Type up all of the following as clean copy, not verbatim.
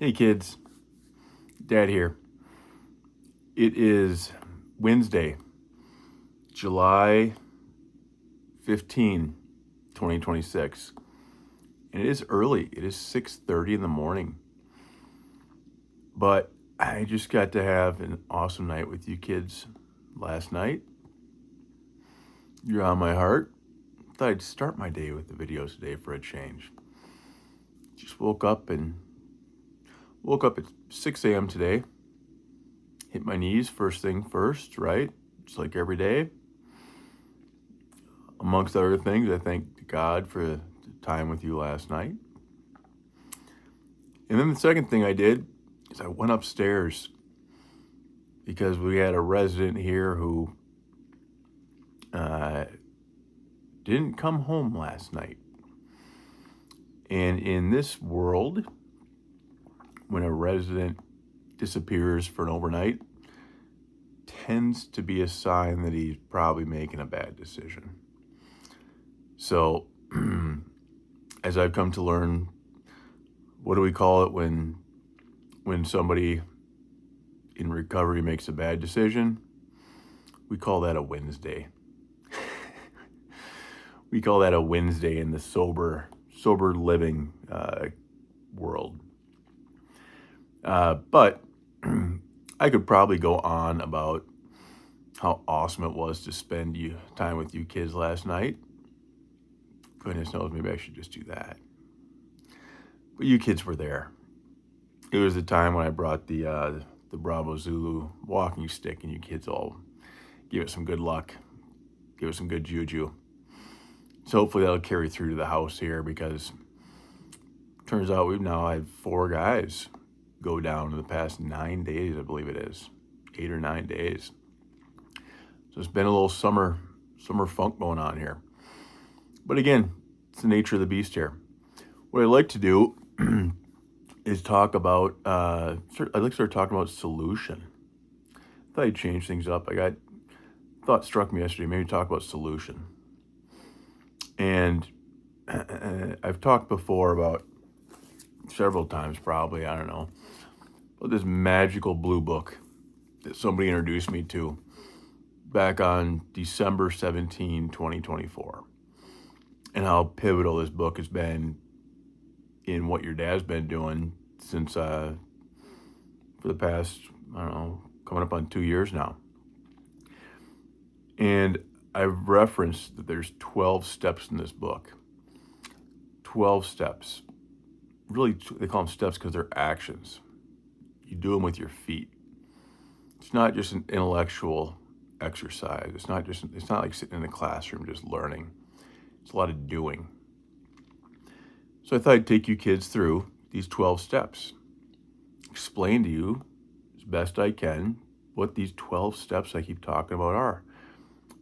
Hey kids, Dad here. It is Wednesday, July 15, 2026. And it is early. It is 6:30 in the morning. But I just got to have an awesome night with you kids last night. You're on my heart. Thought I'd start my day with the videos today for a change. Just woke up at 6 a.m. today. Hit my knees first thing first, right? Just like every day. Amongst other things, I thank God for the time with you last night. And then the second thing I did is I went upstairs because we had a resident here who didn't come home last night. And in this world, when a resident disappears for an overnight, tends to be a sign that he's probably making a bad decision. So, as I've come to learn, what do we call it when somebody in recovery makes a bad decision? We call that a Wednesday. We call that a Wednesday in the sober living world. But I could probably go on about how awesome it was to spend time with you kids last night. Goodness knows, maybe I should just do that. But you kids were there. It was the time when I brought the Bravo Zulu walking stick, and you kids all give it some good luck, give it some good juju. So hopefully that'll carry through to the house here, because turns out we've now had 4 guys go down in the past 9 days, I believe it is. 8 or 9 days. So it's been a little summer funk going on here. But again, it's the nature of the beast here. What I'd like to do is talk about, I'd like to start talking about solution. I thought I'd change things up. Thought struck me yesterday, maybe talk about solution. And I've talked before about, several times probably, I don't know, about this magical blue book that somebody introduced me to back on December 17, 2024. And how pivotal this book has been in what your dad's been doing since, for the past, I don't know, coming up on 2 years now. And I've referenced that there's 12 steps in this book. 12 steps. Really, they call them steps because they're actions. You do them with your feet. It's not just an intellectual exercise. It's not like sitting in a classroom just learning. It's a lot of doing. So I thought I'd take you kids through these 12 steps. Explain to you as best I can what these 12 steps I keep talking about are,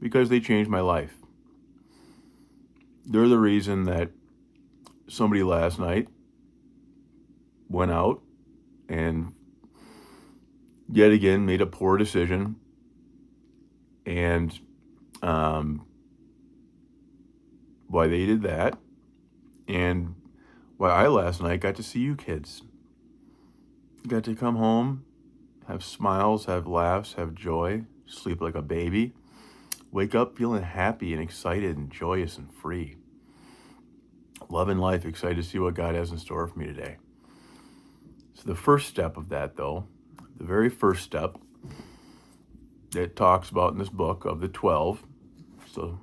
because they changed my life. They're the reason that somebody last night went out and yet again made a poor decision, and why they did that, and why I last night got to see you kids. Got to come home, have smiles, have laughs, have joy, sleep like a baby, wake up feeling happy and excited and joyous and free. Loving life, excited to see what God has in store for me today. So the first step of that, though, the very first step that it talks about in this book of the 12, so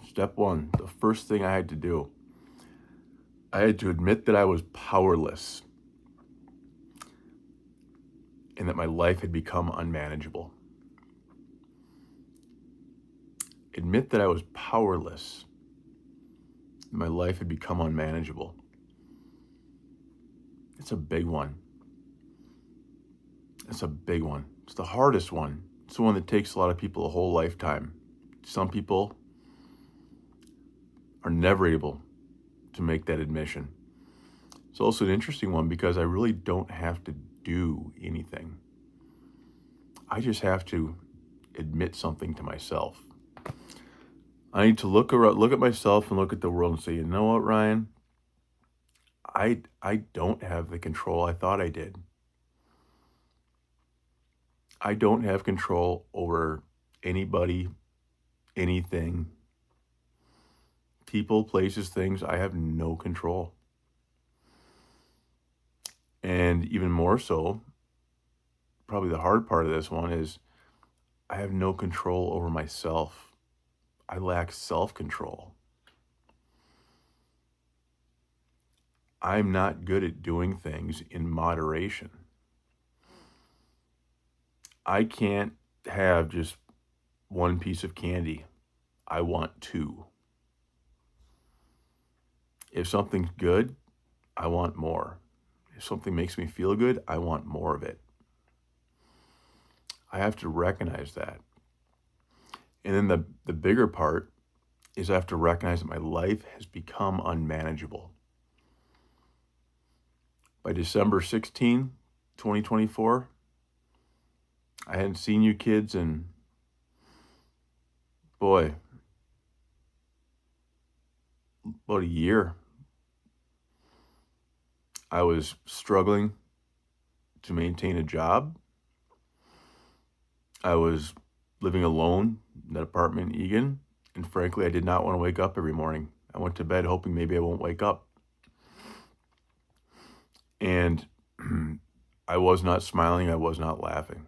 step 1, the first thing I had to do, I had to admit that I was powerless and that my life had become unmanageable. Admit that I was powerless and my life had become unmanageable. It's a big one. It's a big one. It's the hardest one. It's the one that takes a lot of people a whole lifetime. Some people are never able to make that admission. It's also an interesting one because I really don't have to do anything. I just have to admit something to myself. I need to look at myself and look at the world and say, you know what, Ryan? I don't have the control I thought I did. I don't have control over anybody, anything, people, places, things. I have no control. And even more so, probably the hard part of this one is I have no control over myself. I lack self-control. I'm not good at doing things in moderation. I can't have just one piece of candy. I want two. If something's good, I want more. If something makes me feel good, I want more of it. I have to recognize that. And then the bigger part is I have to recognize that my life has become unmanageable. By December 16, 2024, I hadn't seen you kids in, boy, about a year. I was struggling to maintain a job. I was living alone in that apartment in Egan, and frankly, I did not want to wake up every morning. I went to bed hoping maybe I won't wake up. And I was not smiling, I was not laughing.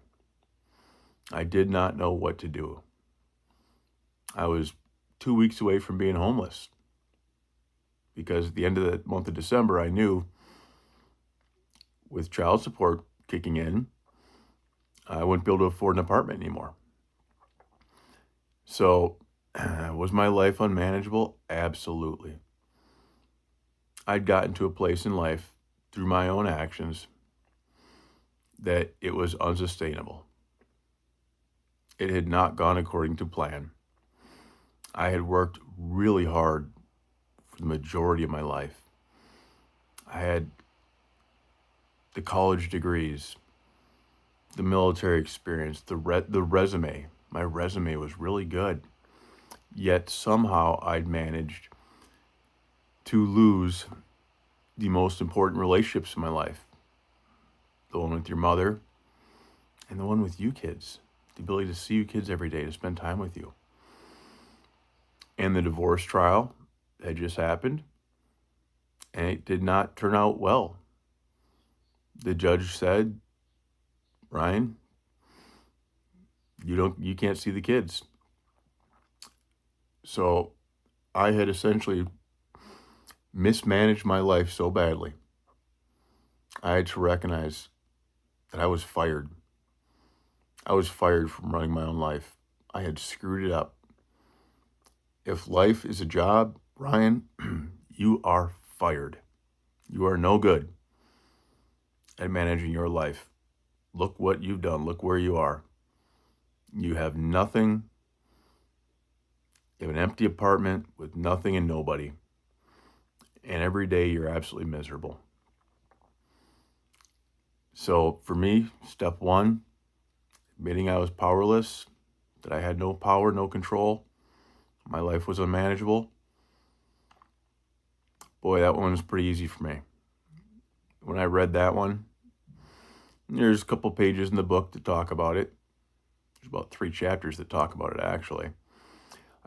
I did not know what to do. I was 2 weeks away from being homeless because at the end of the month of December, I knew with child support kicking in, I wouldn't be able to afford an apartment anymore. So, was my life unmanageable? Absolutely. I'd gotten to a place in life through my own actions that it was unsustainable. It had not gone according to plan. I had worked really hard for the majority of my life. I had the college degrees, the military experience, the resume. My resume was really good. Yet somehow I'd managed to lose the most important relationships in my life. The one with your mother and the one with you kids. The ability to see you kids every day, to spend time with you. And the divorce trial had just happened, and it did not turn out well. The judge said, Ryan, you can't see the kids. So I had essentially mismanaged my life so badly. I had to recognize that I was fired. I was fired from running my own life. I had screwed it up. If life is a job, Ryan, you are fired. You are no good at managing your life. Look what you've done. Look where you are. You have nothing. You have an empty apartment with nothing and nobody. And every day you're absolutely miserable. So for me, step one, admitting I was powerless, that I had no power, no control. My life was unmanageable. Boy, that one was pretty easy for me. When I read that one, there's a couple pages in the book that talk about it. There's about 3 chapters that talk about it, actually.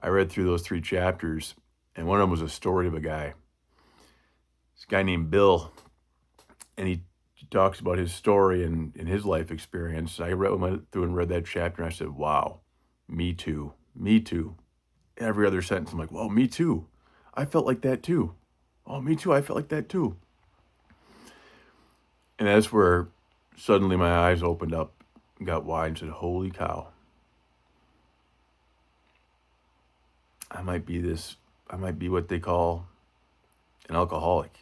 I read through those 3 chapters, and one of them was a story of a guy. This guy named Bill, and he talks about his story and his life experience. I went through and read that chapter, and I said, wow, me too, me too. Every other sentence, I'm like, well, me too. I felt like that too. Oh, me too, I felt like that too. And that's where suddenly my eyes opened up and got wide and said, holy cow. I might be what they call an alcoholic.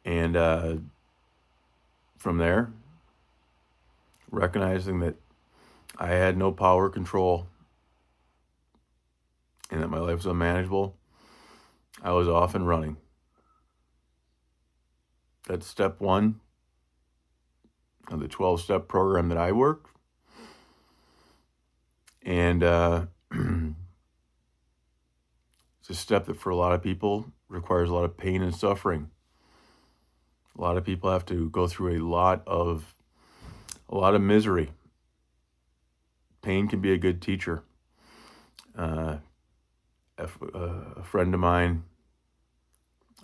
And from there, recognizing that I had no power or control and that my life was unmanageable, I was off and running. That's step one of the 12-step program that I work. And it's a step that for a lot of people requires a lot of pain and suffering. A lot of people have to go through a lot of misery. Pain can be a good teacher. A friend of mine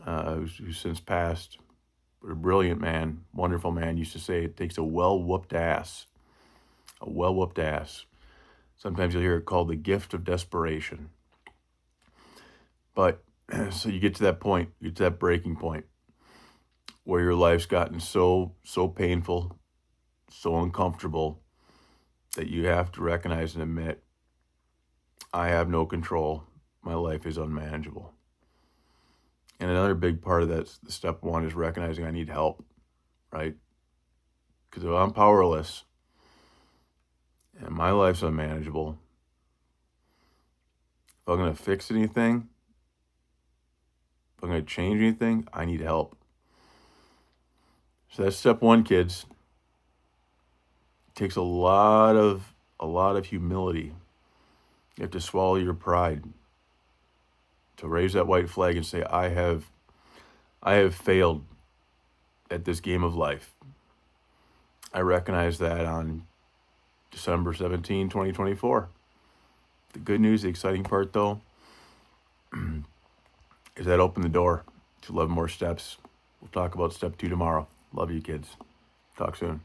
who's since passed, but a brilliant man, wonderful man, used to say it takes a well-whooped ass. A well-whooped ass. Sometimes you'll hear it called the gift of desperation. But so you get to that point, you get to that breaking point where your life's gotten so painful, so uncomfortable that you have to recognize and admit, I have no control. My life is unmanageable. And another big part of that, step one, is recognizing I need help, right? Because if I'm powerless and my life's unmanageable, if I'm going to fix anything, if I'm going to change anything, I need help. So that's step one, kids. It takes a lot of humility. You have to swallow your pride, to raise that white flag and say, I have failed at this game of life. I recognize that on December 17, 2024. The good news, the exciting part though, is that opened the door to 11 more steps. We'll talk about step 2 tomorrow. Love you, kids. Talk soon.